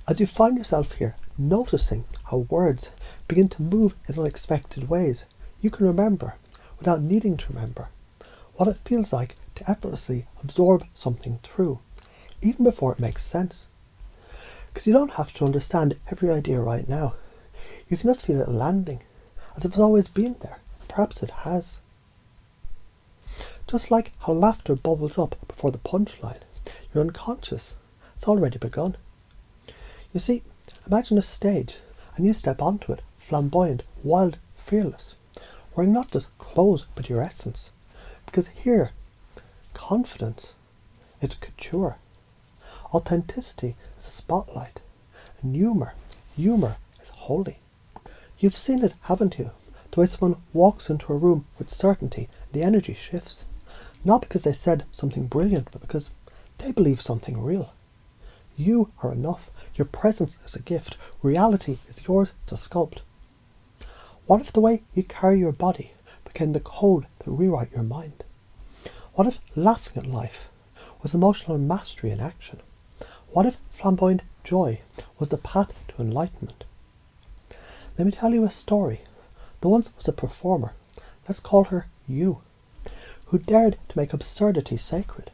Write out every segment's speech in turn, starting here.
As you find yourself here noticing how words begin to move in unexpected ways, you can remember, without needing to remember, what it feels like to effortlessly absorb something through, even before it makes sense. Because you don't have to understand every idea right now. You can just feel it landing, as if it's always been there. Perhaps it has. Just like how laughter bubbles up before the punchline, you're unconscious. It's already begun. You see, imagine a stage, and you step onto it, flamboyant, wild, fearless, wearing not just clothes but your essence. Because here, confidence, it's couture. Authenticity is a spotlight, and humour is holy. You've seen it, haven't you? The way someone walks into a room with certainty, the energy shifts. Not because they said something brilliant, but because they believe something real. You are enough. Your presence is a gift. Reality is yours to sculpt. What if the way you carry your body became the code that rewrite your mind? What if laughing at life was emotional mastery in action? What if flamboyant joy was the path to enlightenment? Let me tell you a story. There once was a performer, let's call her you, who dared to make absurdity sacred.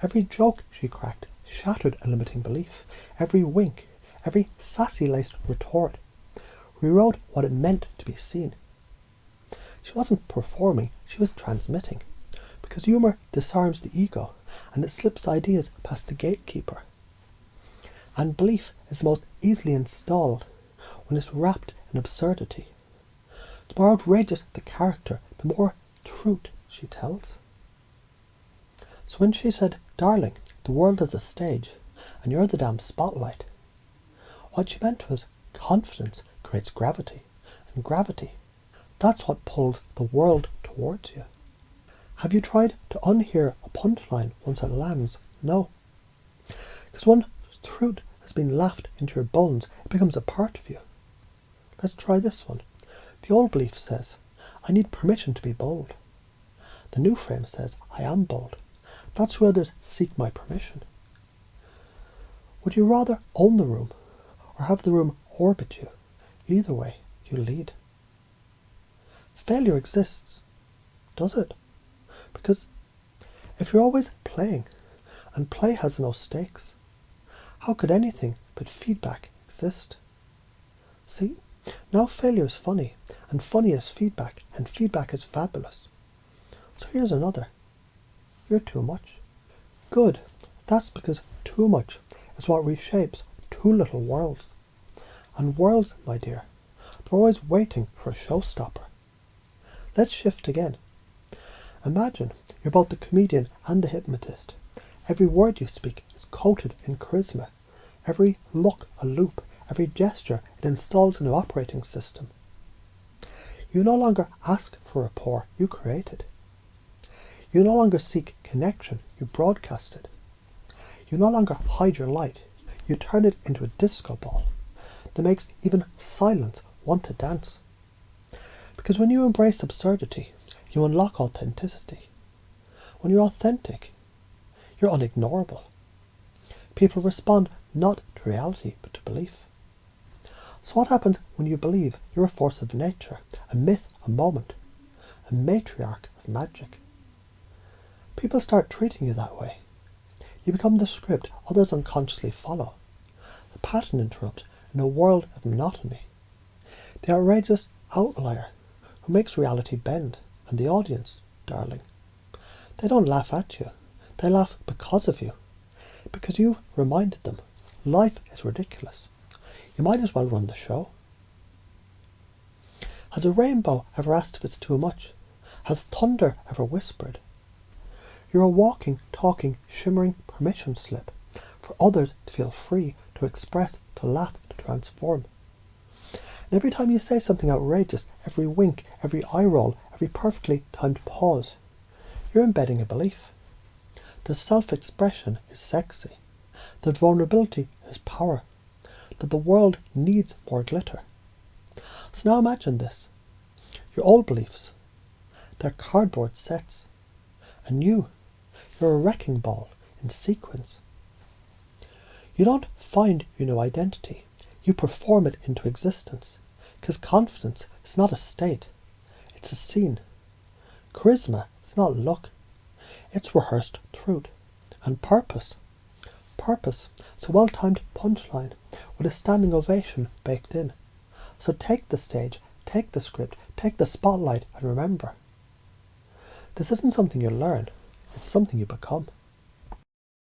Every joke she cracked shattered a limiting belief. Every wink, every sassy-laced retort rewrote what it meant to be seen. She wasn't performing, she was transmitting, because humour disarms the ego and it slips ideas past the gatekeeper. And belief is the most easily installed when it's wrapped in absurdity. The more outrageous the character, the more truth she tells. So when she said, "Darling, the world is a stage, and you're the damn spotlight," what she meant was confidence creates gravity, and gravity, that's what pulls the world towards you. Have you tried to unhear a punchline once it lands? No. Because when truth has been laughed into your bones, it becomes a part of you. Let's try this one. The old belief says, I need permission to be bold. The new frame says, I am bold. That's where others seek my permission. Would you rather own the room or have the room orbit you? Either way, you lead. Failure exists, does it? Because if you're always playing, and play has no stakes, how could anything but feedback exist? See, now failure is funny, and funny is feedback, and feedback is fabulous. So here's another. You're too much. Good, that's because too much is what reshapes too little worlds. And worlds, my dear, they're always waiting for a showstopper. Let's shift again. Imagine you're both the comedian and the hypnotist. Every word you speak is coated in charisma. Every look a loop, every gesture it installs a new operating system. You no longer ask for rapport, you create it. You no longer seek connection, you broadcast it. You no longer hide your light, you turn it into a disco ball that makes even silence want to dance. Because when you embrace absurdity, you unlock authenticity. When you're authentic, you're unignorable. People respond not to reality, but to belief. So what happens when you believe you're a force of nature, a myth, a moment, a matriarch of magic? People start treating you that way. You become the script others unconsciously follow. The pattern interrupts in a world of monotony. The outrageous outlier who makes reality bend, and the audience, darling, they don't laugh at you, they laugh because of you, because you've reminded them life is ridiculous. You might as well run the show. Has a rainbow ever asked if it's too much? Has thunder ever whispered? You're a walking, talking, shimmering permission slip for others to feel free, to express, to laugh, to transform. And every time you say something outrageous, every wink, every eye roll, every perfectly timed pause, you're embedding a belief. The self-expression is sexy. The vulnerability is power. That the world needs more glitter. So now imagine this. Your old beliefs, they're cardboard sets. And you're a wrecking ball in sequence. You don't find your new identity. You perform it into existence. Because confidence is not a state. It's a scene. Charisma is not luck. It's rehearsed truth. And purpose. Purpose is a well-timed punchline with a standing ovation baked in. So take the stage, take the script, take the spotlight, and remember, this isn't something you learn, it's something you become.